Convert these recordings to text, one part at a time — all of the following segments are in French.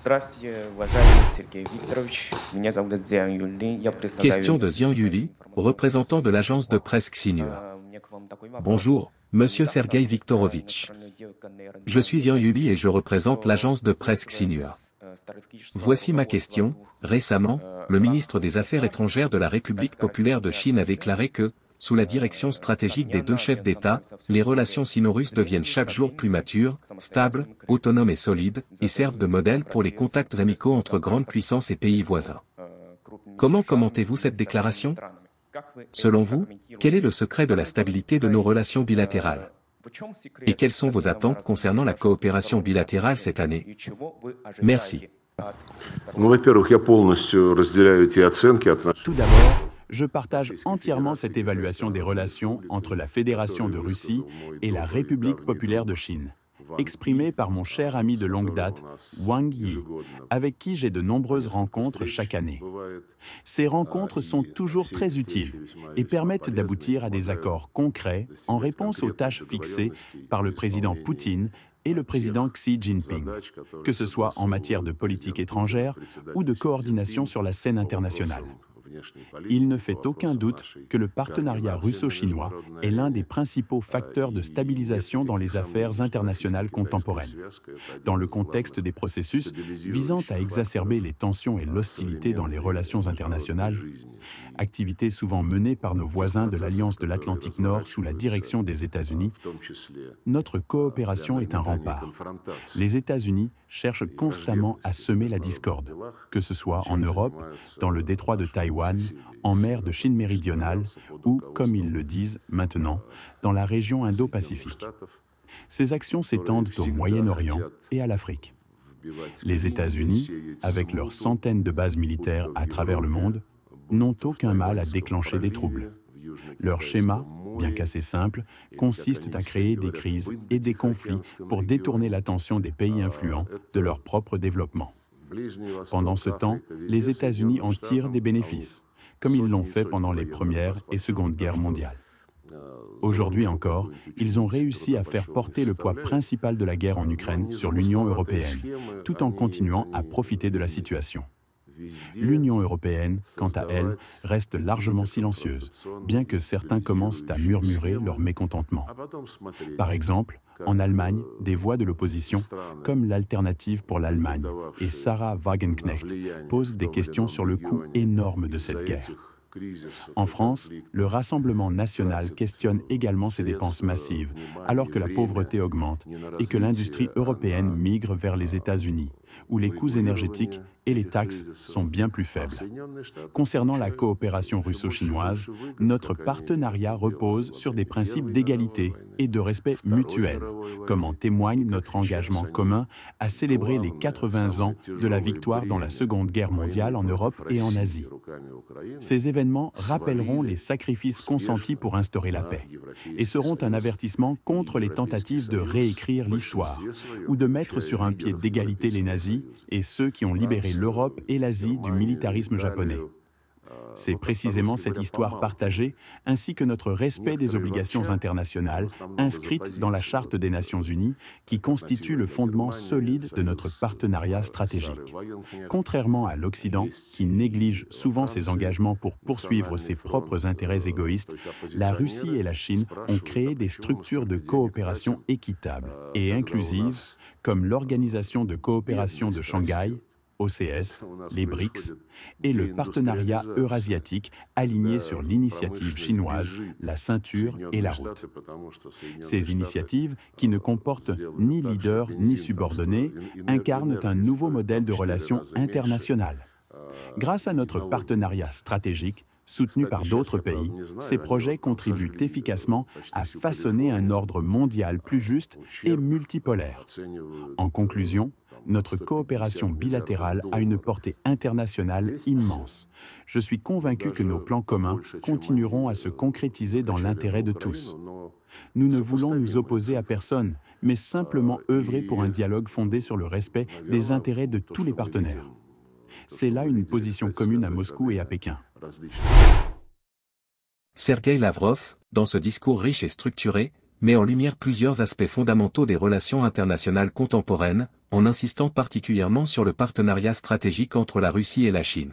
Здравствуйте, уважаемый Сергей Викторович. Меня зовут Дзян Юли. Я представляю... Question de Xian Yuli, représentant de l'agence de presse Xinhua. У меня к вам такой вопрос. Bonjour, monsieur Sergei Viktorovitch. Je suis Xian Yuli et je représente l'agence de presse Xinhua. Voici ma question. Récemment, le ministre des Affaires étrangères de la République populaire de Chine a déclaré que, sous la direction stratégique des deux chefs d'État, les relations sino-russes deviennent chaque jour plus matures, stables, autonomes et solides, et servent de modèle pour les contacts amicaux entre grandes puissances et pays voisins. Comment commentez-vous cette déclaration? Selon vous, quel est le secret de la stabilité de nos relations bilatérales? Et quelles sont vos attentes concernant la coopération bilatérale cette année? Merci. Tout d'abord, je partage entièrement cette évaluation des relations entre la Fédération de Russie et la République populaire de Chine, exprimée par mon cher ami de longue date, Wang Yi, avec qui j'ai de nombreuses rencontres chaque année. Ces rencontres sont toujours très utiles et permettent d'aboutir à des accords concrets en réponse aux tâches fixées par le président Poutine et le président Xi Jinping, que ce soit en matière de politique étrangère ou de coordination sur la scène internationale. Il ne fait aucun doute que le partenariat russo-chinois est l'un des principaux facteurs de stabilisation dans les affaires internationales contemporaines. Dans le contexte des processus visant à exacerber les tensions et l'hostilité dans les relations internationales, activités souvent menées par nos voisins de l'Alliance de l'Atlantique Nord sous la direction des États-Unis, notre coopération est un rempart. Les États-Unis cherchent constamment à semer la discorde, que ce soit en Europe, dans le détroit de Taïwan, en mer de Chine méridionale ou, comme ils le disent maintenant, dans la région Indo-Pacifique. Ces actions s'étendent au Moyen-Orient et à l'Afrique. Les États-Unis, avec leurs centaines de bases militaires à travers le monde, n'ont aucun mal à déclencher des troubles. Leur schéma, bien qu'assez simple, consiste à créer des crises et des conflits pour détourner l'attention des pays influents de leur propre développement. Pendant ce temps, les États-Unis en tirent des bénéfices, comme ils l'ont fait pendant les Premières et Secondes Guerres mondiales. Aujourd'hui encore, ils ont réussi à faire porter le poids principal de la guerre en Ukraine sur l'Union européenne, tout en continuant à profiter de la situation. L'Union européenne, quant à elle, reste largement silencieuse, bien que certains commencent à murmurer leur mécontentement. Par exemple, en Allemagne, des voix de l'opposition, comme l'Alternative pour l'Allemagne et Sarah Wagenknecht, posent des questions sur le coût énorme de cette guerre. En France, le Rassemblement national questionne également ces dépenses massives, alors que la pauvreté augmente et que l'industrie européenne migre vers les États-Unis, où les coûts énergétiques et les taxes sont bien plus faibles. Concernant la coopération russo-chinoise, notre partenariat repose sur des principes d'égalité et de respect mutuel, comme en témoigne notre engagement commun à célébrer les 80 ans de la victoire dans la Seconde Guerre mondiale en Europe et en Asie. Ces événements rappelleront les sacrifices consentis pour instaurer la paix et seront un avertissement contre les tentatives de réécrire l'histoire ou de mettre sur un pied d'égalité les nazis et ceux qui ont libéré l'Europe et l'Asie du militarisme japonais. C'est précisément cette histoire partagée, ainsi que notre respect des obligations internationales inscrites dans la Charte des Nations Unies, qui constitue le fondement solide de notre partenariat stratégique. Contrairement à l'Occident, qui néglige souvent ses engagements pour poursuivre ses propres intérêts égoïstes, la Russie et la Chine ont créé des structures de coopération équitables et inclusives, comme l'Organisation de coopération de Shanghai, OCS, les BRICS, et le partenariat eurasiatique aligné sur l'initiative chinoise, la ceinture et la route. Ces initiatives, qui ne comportent ni leader ni subordonnés, incarnent un nouveau modèle de relations internationales. Grâce à notre partenariat stratégique, soutenu par d'autres pays, ces projets contribuent efficacement à façonner un ordre mondial plus juste et multipolaire. En conclusion, notre coopération bilatérale a une portée internationale immense. Je suis convaincu que nos plans communs continueront à se concrétiser dans l'intérêt de tous. Nous ne voulons nous opposer à personne, mais simplement œuvrer pour un dialogue fondé sur le respect des intérêts de tous les partenaires. C'est là une position commune à Moscou et à Pékin. Sergei Lavrov, dans ce discours riche et structuré, met en lumière plusieurs aspects fondamentaux des relations internationales contemporaines, en insistant particulièrement sur le partenariat stratégique entre la Russie et la Chine.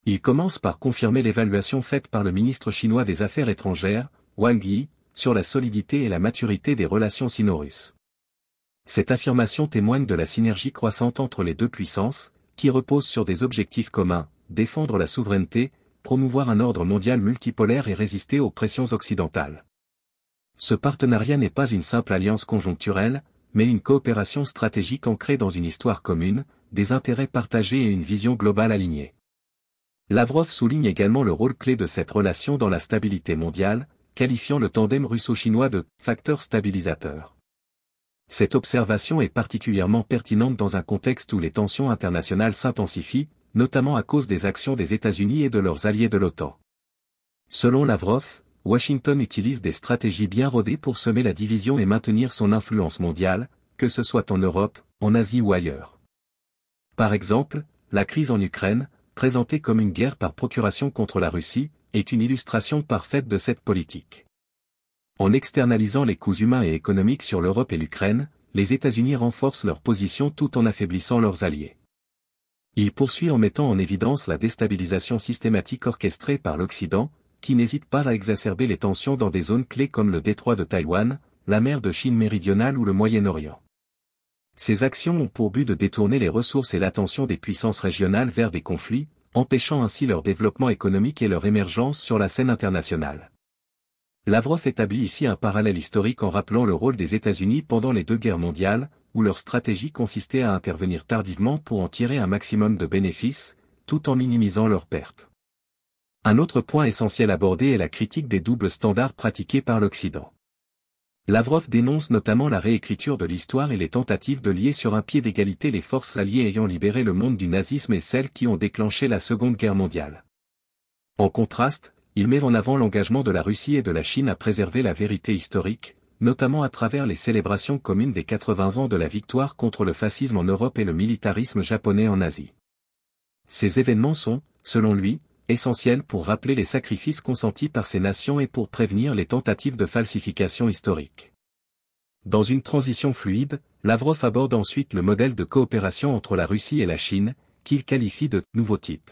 Il commence par confirmer l'évaluation faite par le ministre chinois des Affaires étrangères, Wang Yi, sur la solidité et la maturité des relations sino-russes. Cette affirmation témoigne de la synergie croissante entre les deux puissances, qui repose sur des objectifs communs, défendre la souveraineté, promouvoir un ordre mondial multipolaire et résister aux pressions occidentales. Ce partenariat n'est pas une simple alliance conjoncturelle, mais une coopération stratégique ancrée dans une histoire commune, des intérêts partagés et une vision globale alignée. Lavrov souligne également le rôle clé de cette relation dans la stabilité mondiale, qualifiant le tandem russo-chinois de « facteur stabilisateur ». Cette observation est particulièrement pertinente dans un contexte où les tensions internationales s'intensifient, notamment à cause des actions des États-Unis et de leurs alliés de l'OTAN. Selon Lavrov, Washington utilise des stratégies bien rodées pour semer la division et maintenir son influence mondiale, que ce soit en Europe, en Asie ou ailleurs. Par exemple, la crise en Ukraine, présentée comme une guerre par procuration contre la Russie, est une illustration parfaite de cette politique. En externalisant les coûts humains et économiques sur l'Europe et l'Ukraine, les États-Unis renforcent leur position tout en affaiblissant leurs alliés. Il poursuit en mettant en évidence la déstabilisation systématique orchestrée par l'Occident, qui n'hésite pas à exacerber les tensions dans des zones clés comme le détroit de Taïwan, la mer de Chine méridionale ou le Moyen-Orient. Ces actions ont pour but de détourner les ressources et l'attention des puissances régionales vers des conflits, empêchant ainsi leur développement économique et leur émergence sur la scène internationale. Lavrov établit ici un parallèle historique en rappelant le rôle des États-Unis pendant les deux guerres mondiales, où leur stratégie consistait à intervenir tardivement pour en tirer un maximum de bénéfices, tout en minimisant leurs pertes. Un autre point essentiel abordé est la critique des doubles standards pratiqués par l'Occident. Lavrov dénonce notamment la réécriture de l'histoire et les tentatives de lier sur un pied d'égalité les forces alliées ayant libéré le monde du nazisme et celles qui ont déclenché la Seconde Guerre mondiale. En contraste, il met en avant l'engagement de la Russie et de la Chine à préserver la vérité historique, notamment à travers les célébrations communes des 80 ans de la victoire contre le fascisme en Europe et le militarisme japonais en Asie. Ces événements sont, selon lui, essentiels pour rappeler les sacrifices consentis par ces nations et pour prévenir les tentatives de falsification historique. Dans une transition fluide, Lavrov aborde ensuite le modèle de coopération entre la Russie et la Chine, qu'il qualifie de « nouveau type ».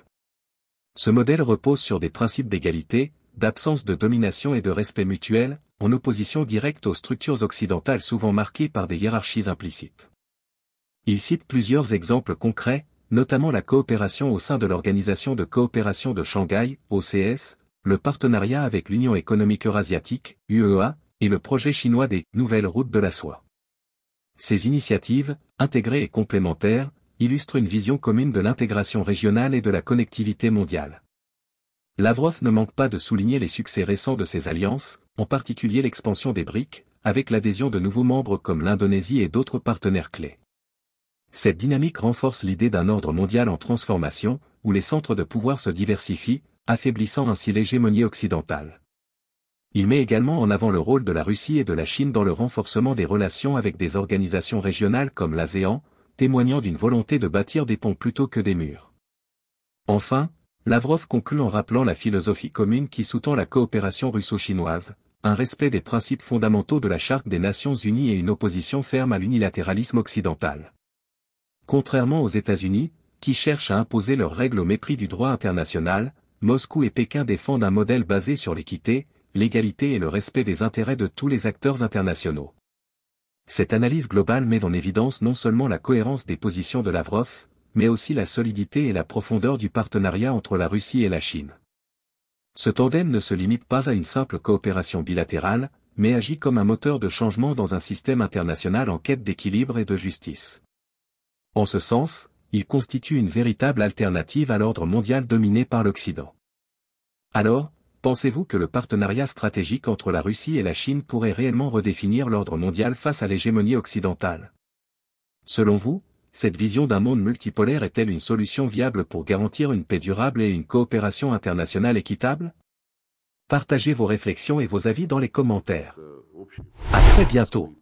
Ce modèle repose sur des principes d'égalité, d'absence de domination et de respect mutuel, en opposition directe aux structures occidentales souvent marquées par des hiérarchies implicites. Il cite plusieurs exemples concrets, notamment la coopération au sein de l'Organisation de coopération de Shanghai, OCS, le partenariat avec l'Union économique eurasiatique, UEA, et le projet chinois des « nouvelles routes de la soie ». Ces initiatives, intégrées et complémentaires, illustre une vision commune de l'intégration régionale et de la connectivité mondiale. Lavrov ne manque pas de souligner les succès récents de ces alliances, en particulier l'expansion des BRIC, avec l'adhésion de nouveaux membres comme l'Indonésie et d'autres partenaires clés. Cette dynamique renforce l'idée d'un ordre mondial en transformation, où les centres de pouvoir se diversifient, affaiblissant ainsi l'hégémonie occidentale. Il met également en avant le rôle de la Russie et de la Chine dans le renforcement des relations avec des organisations régionales comme l'ASEAN, témoignant d'une volonté de bâtir des ponts plutôt que des murs. Enfin, Lavrov conclut en rappelant la philosophie commune qui sous-tend la coopération russo-chinoise, un respect des principes fondamentaux de la Charte des Nations Unies et une opposition ferme à l'unilatéralisme occidental. Contrairement aux États-Unis, qui cherchent à imposer leurs règles au mépris du droit international, Moscou et Pékin défendent un modèle basé sur l'équité, l'égalité et le respect des intérêts de tous les acteurs internationaux. Cette analyse globale met en évidence non seulement la cohérence des positions de Lavrov, mais aussi la solidité et la profondeur du partenariat entre la Russie et la Chine. Ce tandem ne se limite pas à une simple coopération bilatérale, mais agit comme un moteur de changement dans un système international en quête d'équilibre et de justice. En ce sens, il constitue une véritable alternative à l'ordre mondial dominé par l'Occident. Alors, pensez-vous que le partenariat stratégique entre la Russie et la Chine pourrait réellement redéfinir l'ordre mondial face à l'hégémonie occidentale? Selon vous, cette vision d'un monde multipolaire est-elle une solution viable pour garantir une paix durable et une coopération internationale équitable? Partagez vos réflexions et vos avis dans les commentaires. À très bientôt.